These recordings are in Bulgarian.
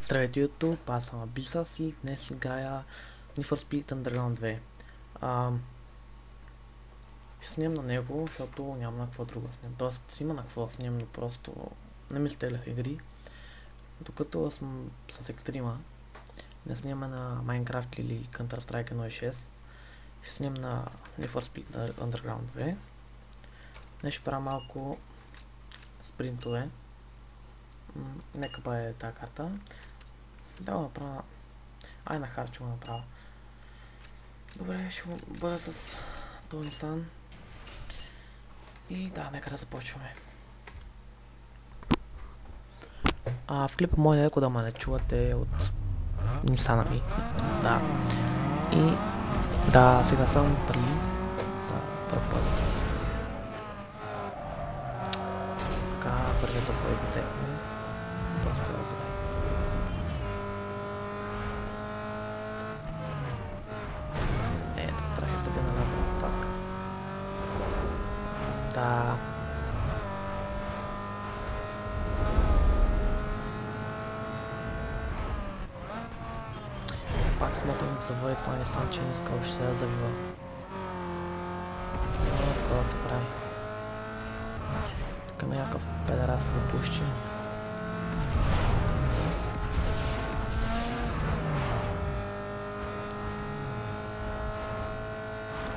Здравейте YouTube, аз съм Абисас и днес играя Need for Speed Underground 2. Ще снимам на него, защото няма на какво друго снимам. Тоест има на какво снимам, но просто не ми стелях игри. Докато съм с екстрима, не снимаме на Minecraft или Counter-Strike 1.6. Ще снимам на Need for Speed Underground 2. Днес ще правя малко спринтове. Нека бъде тази карта. Да го направя. Ай на хард ще го направя. Добре, ще бъда с този Nissan. И да, нека да започваме. В клипа може леко да ме не чувате от Nissan ми. Да. И да, сега съм при за пръв път. Така, първия завой го взехме. Доста зле. Тук трябваше да се на лево, фак. Да. Пак смотрим да завои това Nissan, че не иска още да завива. Какво да се прави? Тук има някакъв педерас за пушче.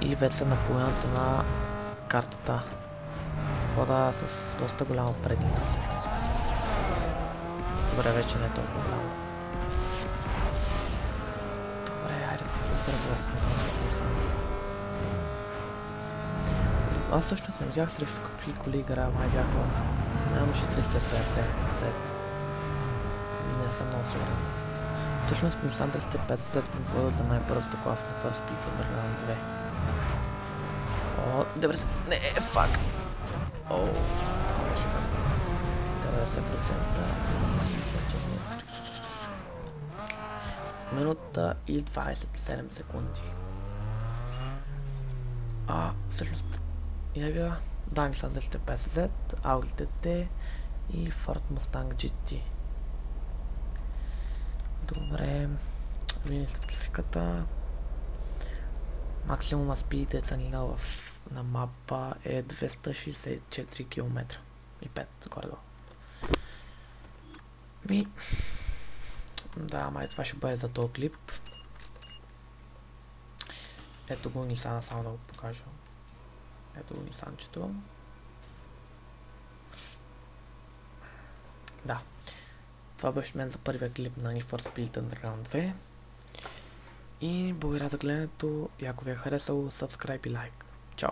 И вече съм на половината на картата. Вода с доста голяма преднина всъщност. Добре, вече не е толкова голяма. Добре, айде бързо да сме това Nissan. Аз всъщност не видях срещу какви коли играя, май бяха. Имаше 350 Z. Не съм много сигурен. Всъщност Nissan 350 Z го водят за най-бързата кола в Need for Speed Underground 2. О, 90... Не, фак! О, това беше 90% и минута и 27 секунди. Всъщност явя Nissan 350Z, Audi TT и Ford Mustang GT. Добре, видим статистиката. Максимума спид ценила на мапа е 264 км и 5 горе-долу. Да, май това ще бъде за този клип. Ето го Nissan, само да го покажа. Ето го Nissan-чето. Да. Това беше мен за първия клип на Need for Speed Underground 2. И благодаря за гледането и ако ви е харесало, subscribe и лайк. Чао!